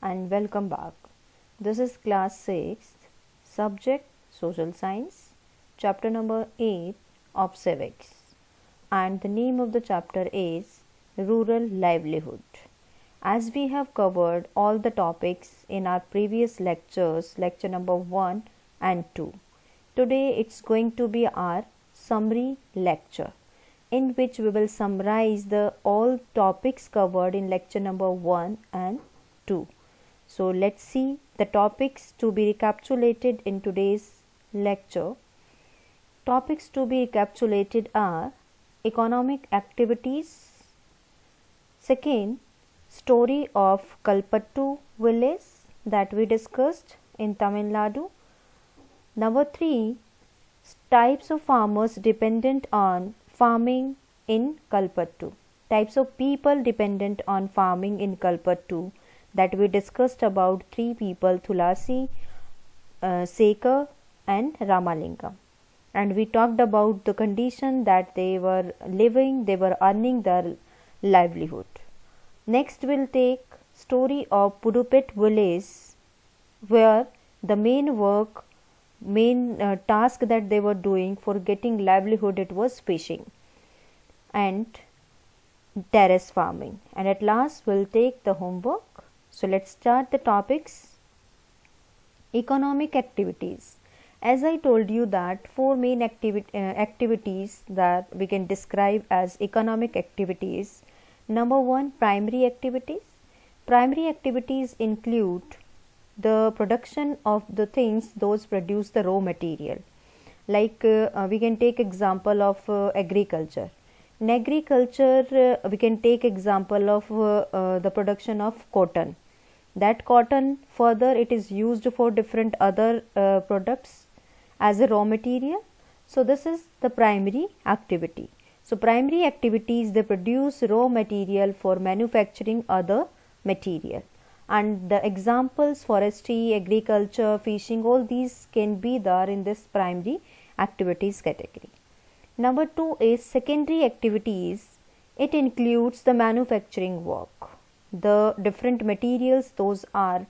and welcome back. This is class 6, subject social science, chapter number 8 of civics, and the name of the chapter is rural livelihood. As we have covered all the topics in our previous lectures, lecture number 1 and 2, today it's going to be our summary lecture, in which we will summarize the all topics covered in lecture number 1 and 2. So let's see the topics to be recapitulated in today's lecture. Topics to be recapitulated are economic activities, second, story of Kalpattu village that we discussed in Tamil Nadu, number 3, types of farmers dependent on farming in Kalpattu, types of people dependent on farming in Kalpattu, that we discussed about 3 people, Tulasi, Sekar and Ramalingam, and we talked about the condition that they were living, they were earning their livelihood. Next we'll take story of Pudupet village, where the main task that they were doing for getting livelihood, it was fishing and terrace farming. And at last we'll take the homework. So let's start the topics. Economic activities. As I told you that 4 main activities that we can describe as economic activities. Number 1, primary activities. Primary activities include the production of the things those produce the raw material. Like we can take example of agriculture. In agriculture, we can take example of the production of cotton. That cotton further it is used for different other products as a raw material. So this is the primary activity. So primary activities, they produce raw material for manufacturing other material. And the examples, forestry, agriculture, fishing, all these can be there in this primary activities category. Number 2 is secondary activities. It includes the manufacturing work. The different materials, those are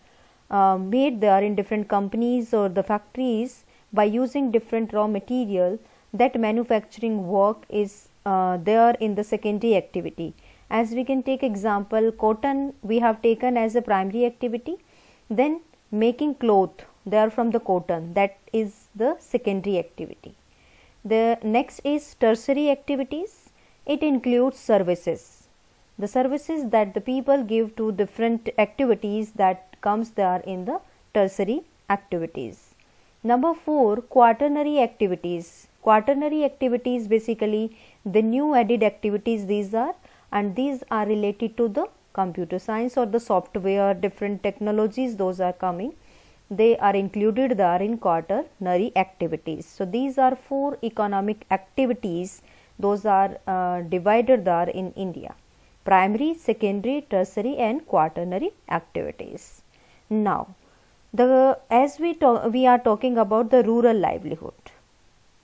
made there in different companies or the factories by using different raw material. That manufacturing work is there in the secondary activity. As we can take example, cotton we have taken as a primary activity, then making cloth there from the cotton, that is the secondary activity. The next is tertiary activities. It includes services, the services that the people give to different activities, that comes there in the tertiary activities. Number 4, quaternary activities. Quaternary activities, basically the new added activities these are, and these are related to the computer science or the software, different technologies those are coming. They are included there in quaternary activities. So these are 4 economic activities, those are divided there in India: primary, secondary, tertiary and quaternary activities. Now we are talking about the rural livelihood.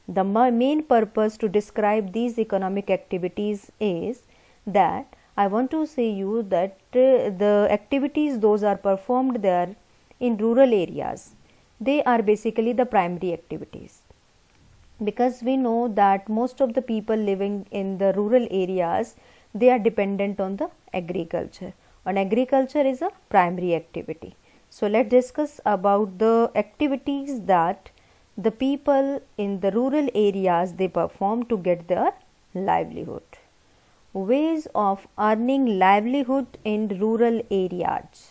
The main purpose to describe these economic activities is that I want to say you that the activities those are performed there in rural areas, they are basically the primary activities, because we know that most of the people living in the rural areas, they are dependent on the agriculture, and agriculture is a primary activity. So let's discuss about the activities that the people in the rural areas they perform to get their livelihood. Ways of earning livelihood in rural areas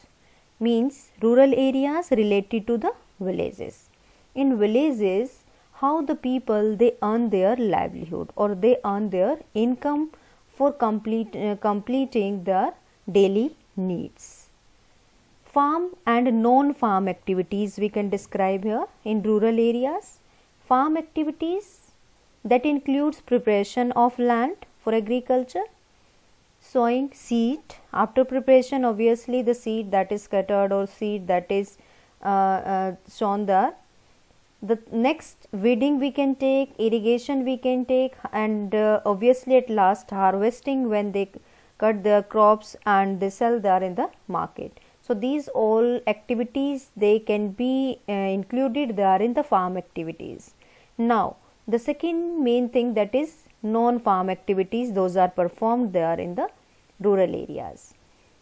means rural areas related to the villages. In villages, how the people they earn their livelihood or they earn their income for completing their daily needs. Farm and non-farm activities we can describe here in rural areas. Farm activities, that includes preparation of land for agriculture, sowing seed. After preparation, obviously the seed that is scattered or seed that is sown there. The next, weeding we can take, irrigation we can take, and obviously at last harvesting, when they cut their crops and they sell there in the market. So these all activities, they can be included there in the farm activities. Now the second main thing, that is non-farm activities, those are performed there in the rural areas.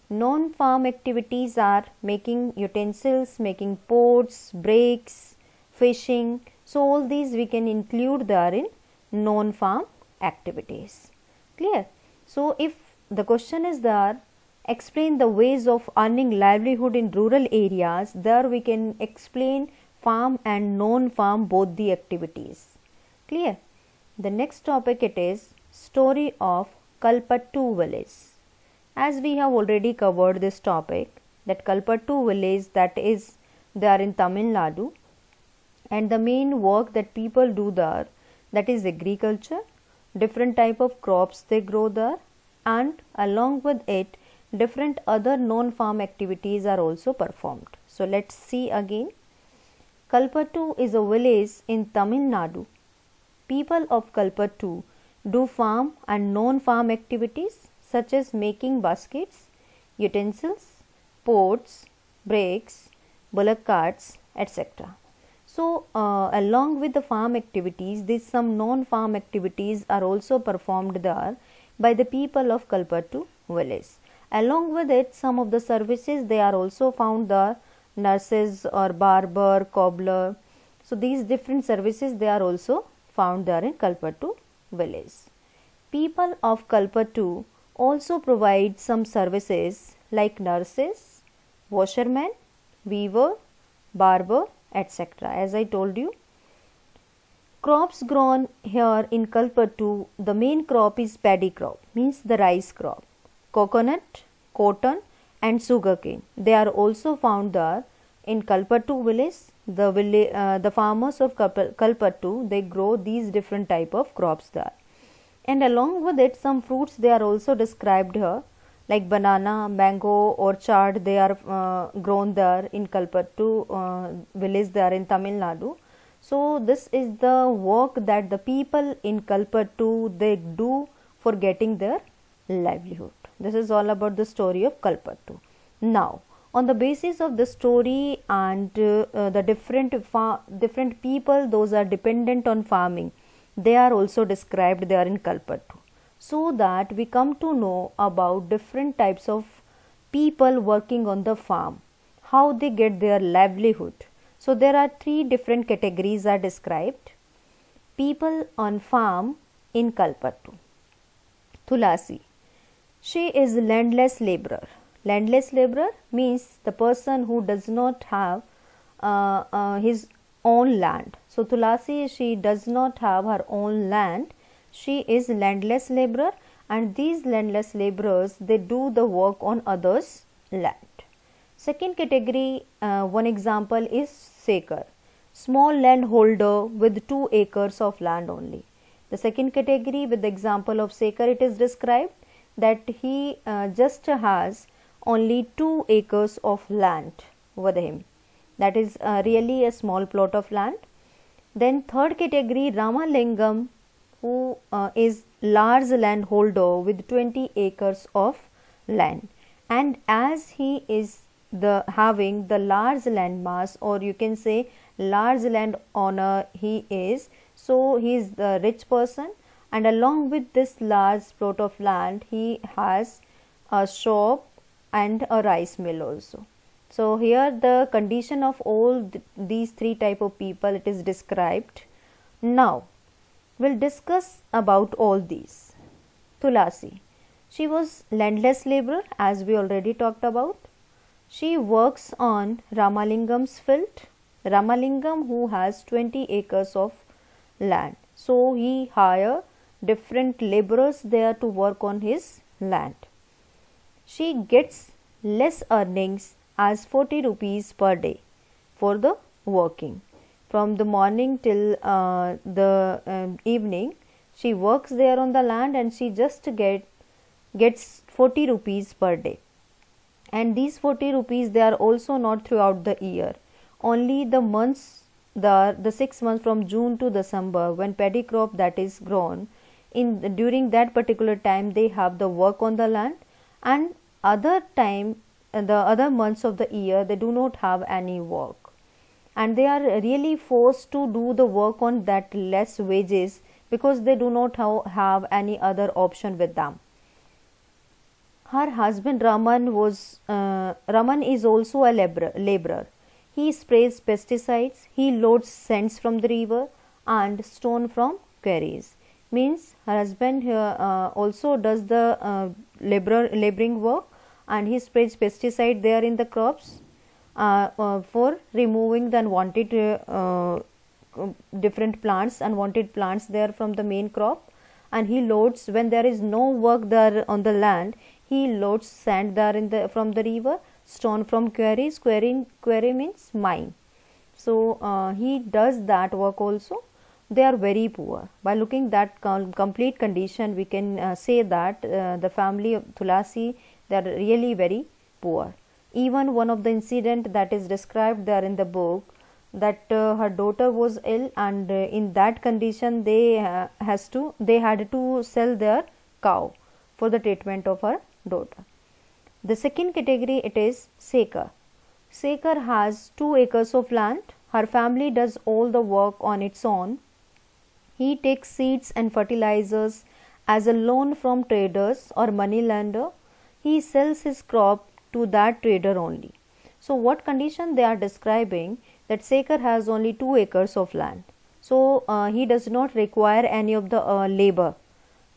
Non-farm activities are making utensils, making pots, brakes, fishing. So all these we can include there in non-farm activities. Clear? So if the question is there, explain the ways of earning livelihood in rural areas, there we can explain farm and non-farm both the activities. Clear? The next topic, it is story of Kalpattu village. As we have already covered this topic, that Kalpattu village, that is there in Tamil Nadu, and the main work that people do there, that is agriculture. Different type of crops they grow there, and along with it different other non-farm activities are also performed. So let's see again. Kalpattu is a village in Tamil Nadu. People of Kalpattu do farm and non-farm activities such as making baskets, utensils, pots, brakes, bullock carts, etc. So along with the farm activities, these some non-farm activities are also performed there by the people of Kalpattu village. Along with it, some of the services they are also found there, nurses or barber, cobbler. So these different services they are also found there in Kalpattu village. People of Kalpattu also provide some services like nurses, washermen, weaver, barber, etc. As I told you, crops grown here in Kalpattu, the main crop is paddy crop, means the rice crop, coconut, cotton and sugarcane. They are also found there in Kalpattu village. The farmers of Kalpattu, they grow these different type of crops there. And along with it, some fruits they are also described here, like banana, mango, orchard, they are grown there in Kalpattu village there in Tamil Nadu. So this is the work that the people in Kalpattu they do for getting their livelihood. This is all about the story of Kalpattu. Now, on the basis of the story and the different people, those are dependent on farming, they are also described there in Kalpattu, so that we come to know about different types of people working on the farm, how they get their livelihood. So there are three different categories are described. People on farm in Kalpattu. Tulasi, she is landless laborer. Landless laborer means the person who does not have his own land. So Tulasi, she does not have her own land. She is landless laborer, and these landless laborers they do the work on others' land. Second category, one example is Sekar, small landholder with 2 acres of land only. The second category, with the example of Sekar, it is described that he just has only 2 acres of land with him. That is really a small plot of land. Then third category, Ramalingam, who is large landholder with 20 acres of land, and as he is having the large land mass, or you can say large land owner he is, so he is the rich person, and along with this large plot of land he has a shop and a rice mill also. So here the condition of all these three type of people it is described. Now we'll discuss about all these. Tulasi, she was landless laborer, as we already talked about. She works on Ramalingam's field. Ramalingam who has 20 acres of land. So he hire different laborers there to work on his land. She gets less earnings as 40 rupees per day for the working. From the morning till the evening, she works there on the land, and she just gets 40 rupees per day. And these 40 rupees they are also not throughout the year. Only the months, the 6 months from June to December, when paddy crop that is grown, during that particular time they have the work on the land, and other time the other months of the year they do not have any work, and they are really forced to do the work on that less wages because they do not have any other option with them. Her husband Raman is also a laborer. He sprays pesticides, he loads sands from the river and stone from quarries. Means her husband also does the laboring work, and he sprays pesticide there in the crops for removing the unwanted different plants, unwanted plants there from the main crop. And he loads, when there is no work there on the land, he loads sand there from the river, stone from quarries. Quarry means mine. So he does that work also. They are very poor. By looking that complete condition, we can say that the family of Tulasi, they are really very poor. Even one of the incident that is described there in the book, that her daughter was ill, and in that condition they had to sell their cow for the treatment of her daughter. The second category, it is Sekar. Sekar has 2 acres of land. Her family does all the work on its own. He takes seeds and fertilizers as a loan from traders or money lender. He sells his crop to that trader only. So what condition they are describing, that Sekar has only 2 acres of land. So he does not require any of the labor,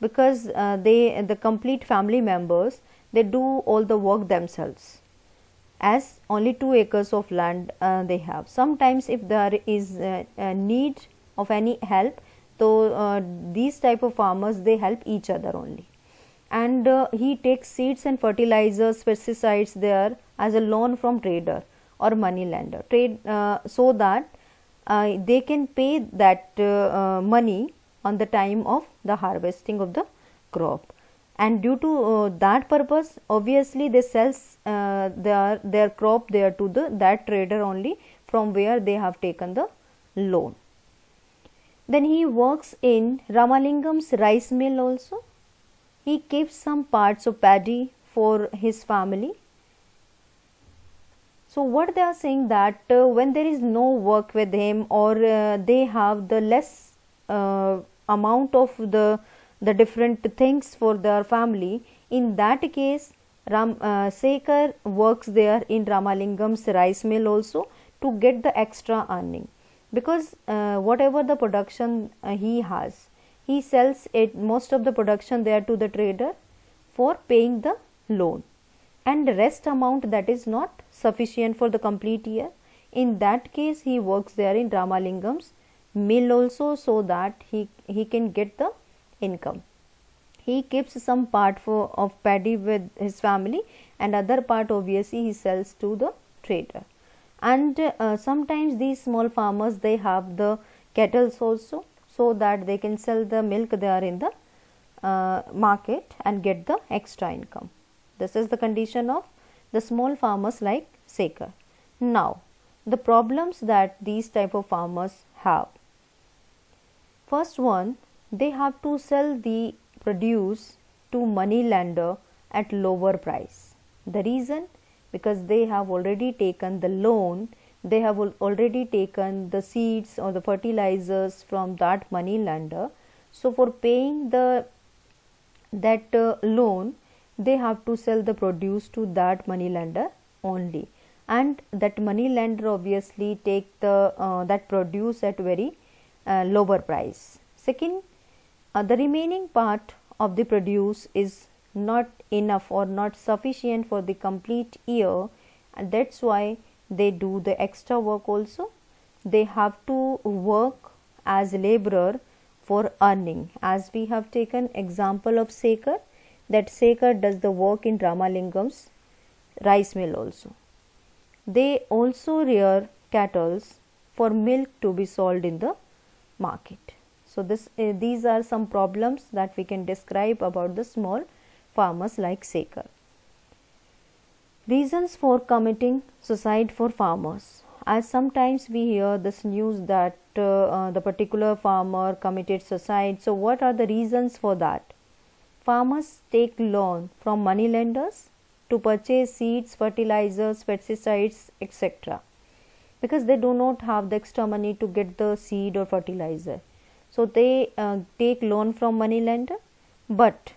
because the complete family members, they do all the work themselves, as only 2 acres of land they have. Sometimes if there is a need of any help, so these type of farmers, they help each other only. And he takes seeds and fertilizers, pesticides there as a loan from trader or money lender, so that they can pay that money on the time of the harvesting of the crop. And due to that purpose, obviously they sells their crop there to that trader only, from where they have taken the loan. Then he works in Ramalingam's rice mill also. He keeps some parts of paddy for his family. So what they are saying, that when there is no work with him, or they have the less amount of the different things for their family, in that case Sekar works there in Ramalingam's rice mill also to get the extra earning, because whatever the production he has, he sells it, most of the production there, to the trader for paying the loan, and the rest amount that is not sufficient for the complete year. In that case he works there in Ramalingam's mill also, so that he can get the income. He keeps some part of paddy with his family, and other part obviously he sells to the trader. And sometimes these small farmers, they have the cattle also, so that they can sell the milk there in the market and get the extra income. This is the condition of the small farmers like Sekar. Now the problems that these type of farmers have. First one, they have to sell the produce to money lender at lower price. The reason, because they have already taken the loan, they have already taken the seeds or the fertilizers from that money lender. So for paying that loan, they have to sell the produce to that money lender only, and that money lender obviously take that produce at very lower price. Second, the remaining part of the produce is not enough or not sufficient for the complete year, and that's why they do the extra work also. They have to work as laborer for earning, as we have taken example of Sekar, that Sekar does the work in Ramalingam's rice mill also. They also rear cattle for milk to be sold in the market. So these are some problems that we can describe about the small farmers like Sekar. Reasons for committing suicide for farmers. As sometimes we hear this news that the particular farmer committed suicide. So what are the reasons for that? Farmers take loan from money lenders to purchase seeds, fertilizers, pesticides, etc. because they do not have the extra money to get the seed or fertilizer. So they take loan from money lender. But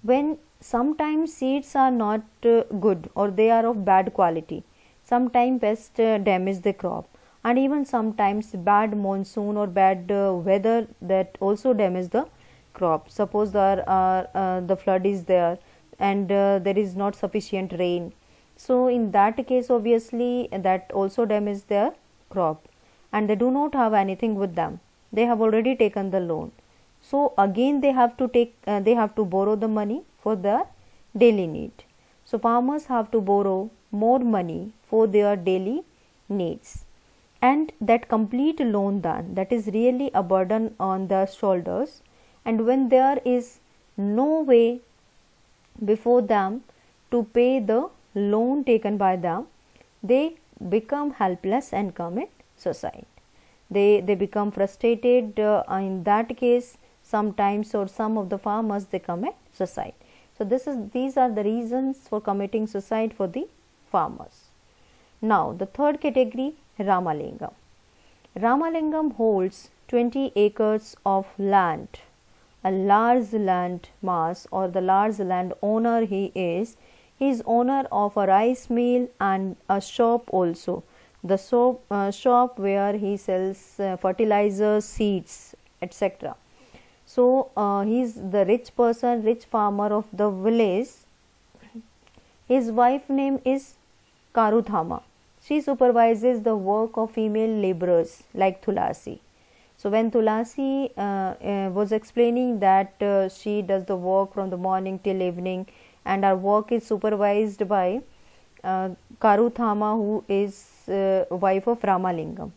when sometimes seeds are not good or they are of bad quality, sometimes pest damage the crop, and even sometimes bad monsoon or bad weather that also damage the crop. Suppose there are the flood is there and there is not sufficient rain, so in that case obviously that also damage their crop, and they do not have anything with them. They have already taken the loan, so again they have to borrow the money for their daily need. So farmers have to borrow more money for their daily needs, and that complete loan then, that is really a burden on their shoulders. And when there is no way before them to pay the loan taken by them, they become helpless and commit suicide. They become frustrated. In that case, sometimes or some of the farmers, they commit suicide. So these are the reasons for committing suicide for the farmers. Now the third category, Ramalingam. Ramalingam holds 20 acres of land, a large land mass, or the large land owner he is owner of a rice mill and a shop also. The shop where he sells fertilizers, seeds, etc. So he is the rich person, rich farmer of the village. His wife name is Karuthama. She supervises the work of female laborers like Tulasi. So when Tulasi was explaining that she does the work from the morning till evening, and our work is supervised by Karuthama, who is wife of Ramalingam.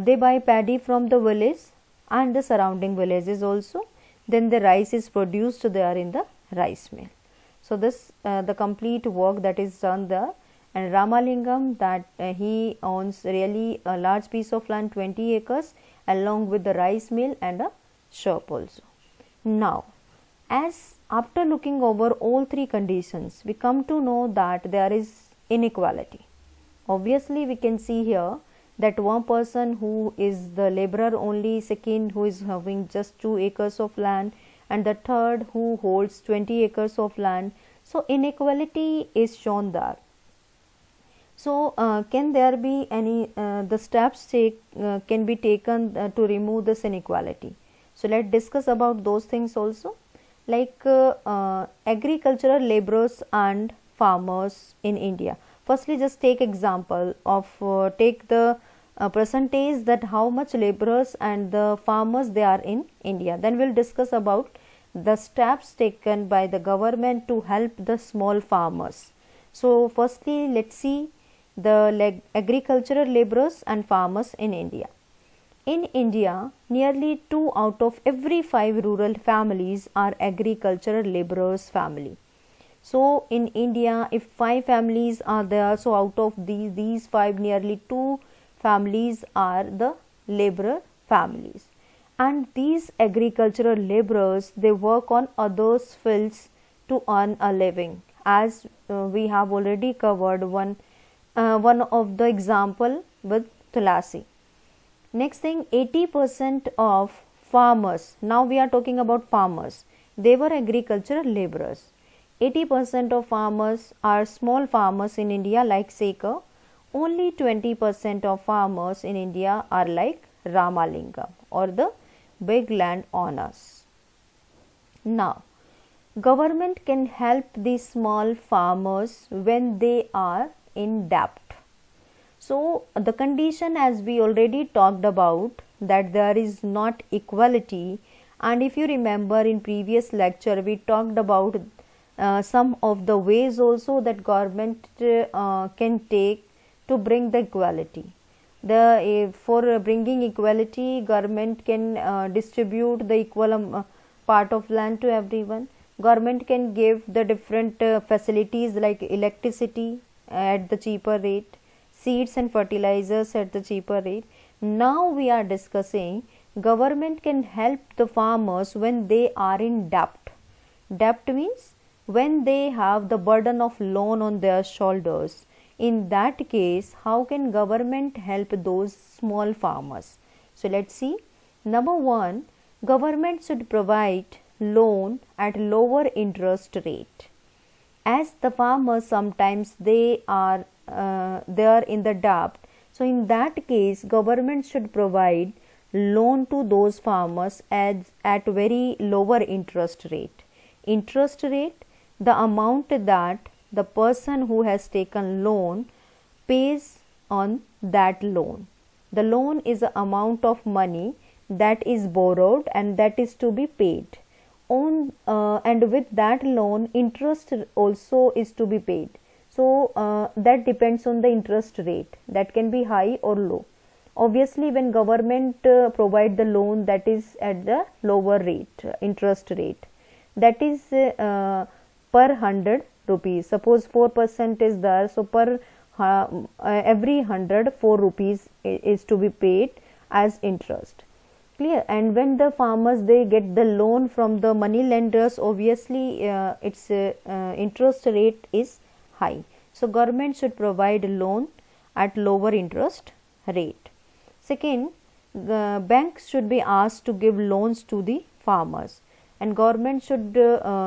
They buy paddy from the village and the surrounding villages also. Then the rice is produced there in the rice mill. So this the complete work that is done there. And Ramalingam, that he owns really a large piece of land, 20 acres, along with the rice mill and a shop also. Now, as after looking over all three conditions, we come to know that there is inequality. Obviously, we can see here that one person who is the laborer only, second who is having just 2 acres of land, and the third who holds 20 acres of land. So inequality is shown there. So can there be any the steps can be taken to remove this inequality? So let's discuss about those things also, like agricultural laborers and farmers in India. Firstly, just take example of take the percentage that how much laborers and the farmers they are in India. Then we'll discuss about the steps taken by the government to help the small farmers. So firstly, let's see the agricultural laborers and farmers in India. In India, nearly 2 out of every 5 rural families are agricultural laborers family. So in India, if 5 families are there, so out of these 5, nearly 2 families are the laborer families. And these agricultural laborers, they work on others' fields to earn a living. As we have already covered one of the example with Tulasi. Next thing, 80% of farmers, now we are talking about farmers, they were agricultural laborers. 80% of farmers are small farmers in India like Sekar. Only 20% of farmers in India are like Ramalingam or the big land owners. Now, government can help these small farmers when they are in debt. So the condition, as we already talked about, that there is not equality, and if you remember in previous lecture we talked about some of the ways also that government can take to bring the equality. For bringing equality, government can distribute the equal part of land to everyone. Government can give the different facilities like electricity at the cheaper rate, seeds and fertilizers at the cheaper rate. Now we are discussing government can help the farmers when they are in debt. Debt means when they have the burden of loan on their shoulders. In that case, how can government help those small farmers? So let's see. Number one, government should provide loan at lower interest rate. As the farmers sometimes they are in the debt, so in that case government should provide loan to those farmers at very lower interest rate. Interest rate, the amount that the person who has taken loan pays on that loan. The loan is the amount of money that is borrowed and that is to be paid on, and with that loan interest also is to be paid. So that depends on the interest rate, that can be high or low. Obviously when government provide the loan, that is at the lower rate, interest rate, that is per 100 rupees. Suppose 4% is there, so per every 100 4 rupees is to be paid as interest. Clear? And when the farmers they get the loan from the money lenders, obviously its interest rate is high. So government should provide loan at lower interest rate. Second, banks should be asked to give loans to the farmers, and government should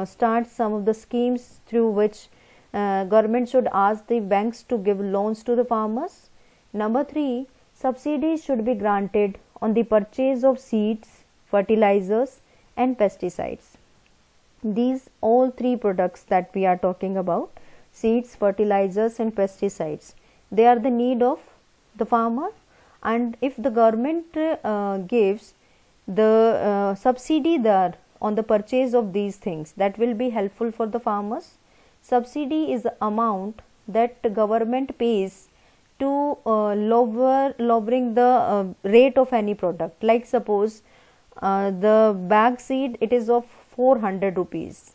start some of the schemes through which government should ask the banks to give loans to the farmers. Number 3, subsidies should be granted on the purchase of seeds, fertilizers and pesticides. These all 3 products that we are talking about, seeds, fertilizers and pesticides, they are the need of the farmer, and if the government gives the subsidy there on the purchase of these things, that will be helpful for the farmers. Subsidy is the amount that the government pays to lowering the rate of any product. Like suppose the bag seed, it is of 400 rupees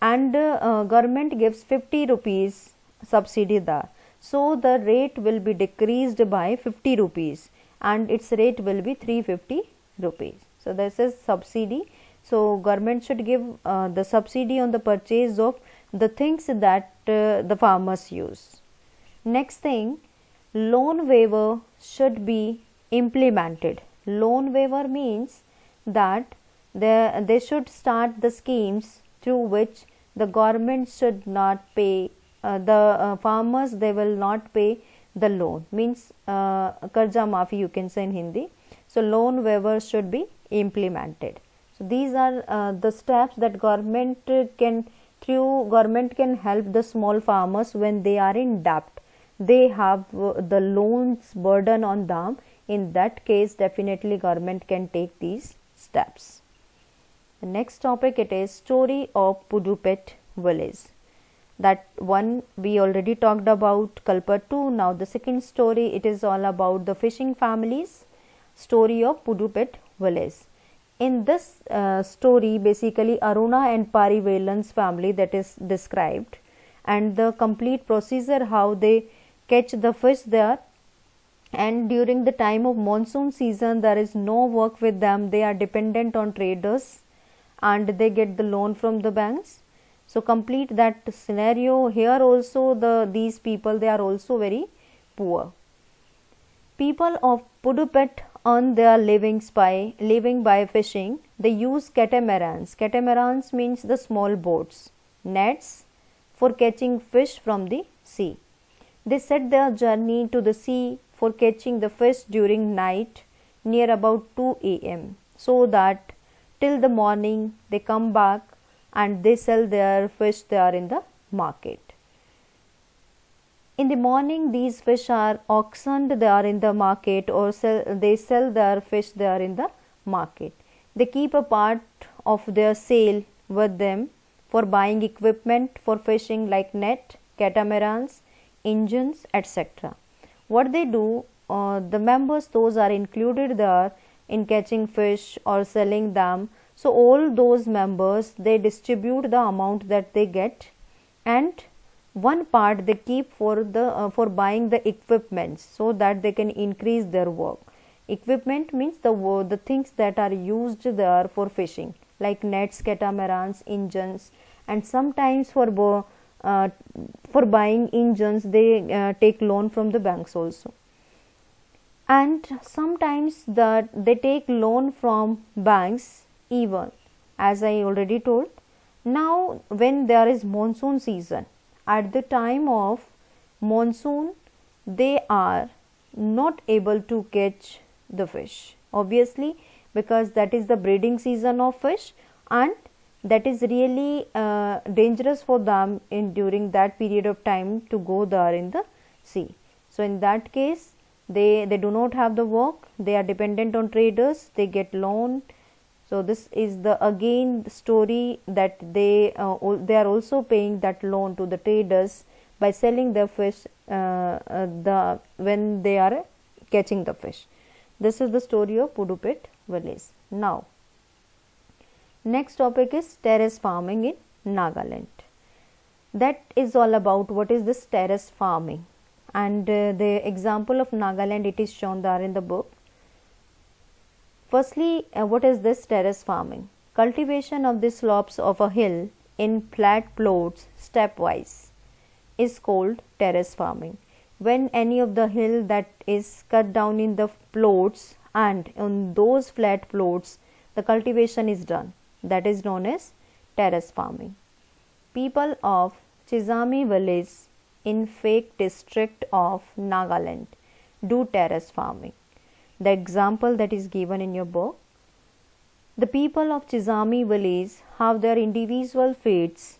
and government gives 50 rupees subsidy there. So the rate will be decreased by 50 rupees and its rate will be 350 rupees. So this is subsidy. So government should give the subsidy on the purchase of the things that the farmers use. Next thing, loan waiver should be implemented. Loan waiver means that they should start the schemes through which the government should not pay the farmers, they will not pay the loan, means karja maafi you can say in Hindi. So loan waiver should be implemented. So these are the steps that government can help the small farmers when they are in debt. They have the loans burden on them. In that case, definitely government can take these steps. The next topic, it is story of Pudupet village. That one we already talked about, Kalpa 2. Now the second story, it is all about the fishing families, story of Pudupet village. In this story, basically Aruna and Parivelan's family that is described, and the complete procedure how they catch the fish there. And during the time of monsoon season, there is no work with them, they are dependent on traders and they get the loan from the banks. So complete that scenario. Here also these people, they are also very poor. People of Pudupet earn their living by fishing. They use catamarans. Catamarans means the small boats, nets for catching fish from the sea. They set their journey to the sea for catching the fish during night near about 2 a.m. so that till the morning they come back and they sell their fish there in the market. In the morning, these fish are auctioned there in the market, or they sell their fish there in the market. They keep a part of their sale with them for buying equipment for fishing like net, catamarans, engines, etc. What they do, the members, those are included there in catching fish or selling them. So all those members, they distribute the amount that they get, and one part they keep for buying the equipments so that they can increase their work. Equipment means the things that are used there for fishing, like nets, catamarans, engines and sometimes for buying engines they take loan from the banks also, and sometimes that they take loan from banks even, as I already told. Now when there is monsoon season, at the time of monsoon they are not able to catch the fish, obviously, because that is the breeding season of fish, and that is really dangerous for them in during that period of time to go there in the sea. So in that case they do not have the work, they are dependent on traders, they get loan. So this is the again the story that they are also paying that loan to the traders by selling the fish when they are catching the fish. This is the story of Pudupet village. Now next topic is terrace farming in Nagaland. That is all about what is this terrace farming, and the example of Nagaland, it is shown there in the book. Firstly, what is this terrace farming? Cultivation of the slopes of a hill in flat plots stepwise is called terrace farming. When any of the hill that is cut down in the plots, and on those flat plots the cultivation is done, that is known as terrace farming. People of Chizami village in Fake district of Nagaland do terrace farming. The example that is given in your book: the people of Chizami village have their individual fields.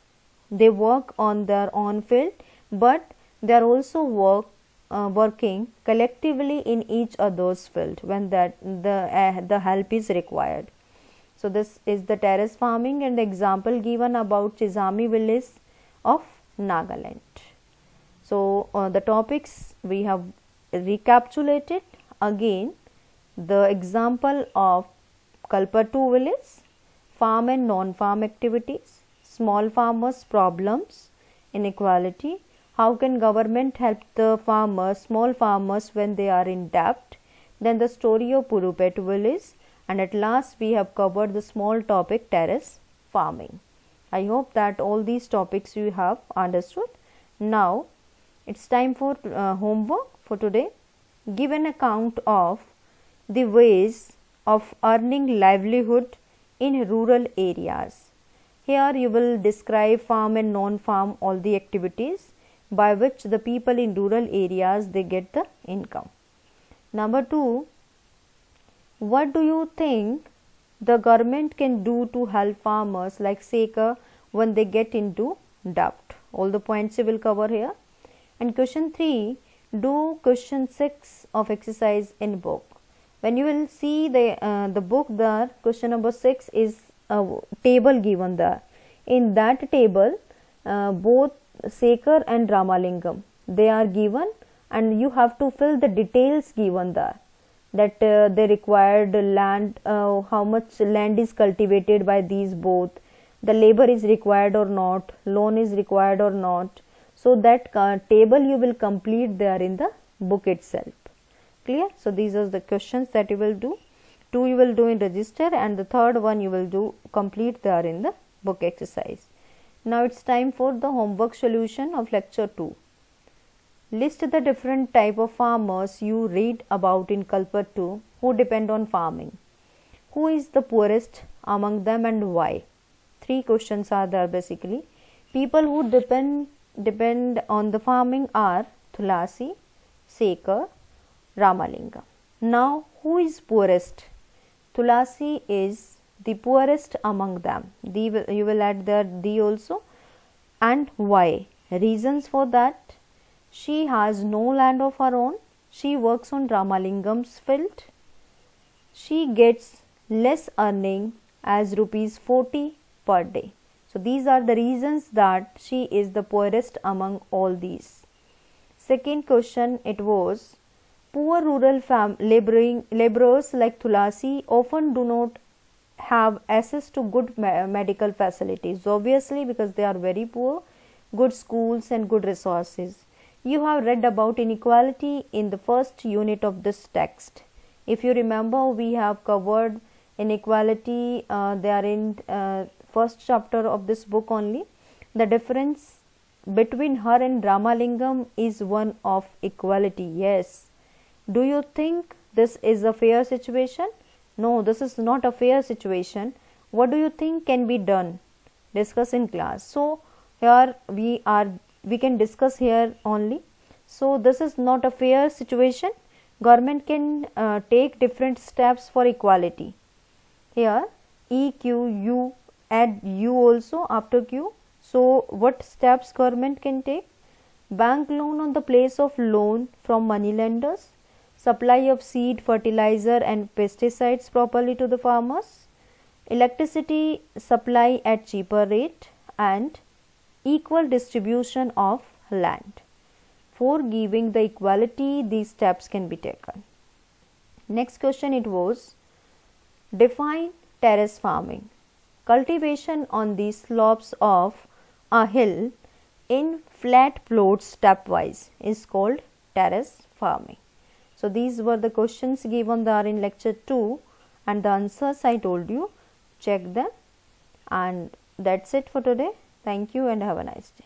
They work on their own field, but they are also working collectively in each other's field when that the help is required. So this is the terrace farming, and the example given about Chizami village of Nagaland. So the topics we have recapitulated again. The example of Kalpatu village, farm and non-farm activities, small farmers' problems, inequality, how can government help the farmers, small farmers when they are in debt, then the story of Pudupet village, and at last we have covered the small topic terrace farming. I hope that all these topics you have understood. Now it's time for homework for today. Give an account of the ways of earning livelihood in rural areas. Here you will describe farm and non-farm, all the activities by which the people in rural areas they get the income. Number 2, what do you think the government can do to help farmers like Sekar when they get into debt? All the points you will cover here. And question 3, do question 6 of exercise in book. When you will see the book there, question number 6 is a table given there. In that table, both Sekar and Ramalingam, they are given, and you have to fill the details given there, that they required land, how much land is cultivated by these both, the labor is required or not, loan is required or not. So that table you will complete there in the book itself. Clear? So these are the questions that you will do. 2 you will do in register, and the third one you will do complete there in the book exercise. Now it's time for the homework solution of lecture 2. List the different type of farmers you read about in Kalpatu who depend on farming. Who is the poorest among them and why? 3 questions are there basically. People who depend on the farming are Tulasi, Sekar, Ramalingam. Now who is poorest? Tulasi is the poorest among them. You will add there the also. And why? Reasons for that: she has no land of her own, she works on Ramalingam's field, she gets less earning as rupees 40 per day. So these are the reasons that she is the poorest among all these. Second question, it was: poor rural laborers like Tulasi often do not have access to good medical facilities, obviously because they are very poor, good schools and good resources. You have read about inequality in the first unit of this text. If you remember, we have covered inequality, they are in first chapter of this book only. The difference between her and Ramalingam is one of equality. Yes. Do you think this is a fair situation? No, this is not a fair situation. What do you think can be done? Discuss in class. So here we can discuss here only. So this is not a fair situation. Government can take different steps for equality. Here E, Q, U, add U also after Q. So what steps government can take? Bank loan on the place of loan from moneylenders, supply of seed, fertilizer and pesticides properly to the farmers, electricity supply at cheaper rate, and equal distribution of land. For giving the equality, these steps can be taken. Next question it was, define terrace farming. Cultivation on the slopes of a hill in flat plots stepwise is called terrace farming. So these were the questions given there in lecture 2 and the answers I told you. Check them, and that's it for today. Thank you and have a nice day.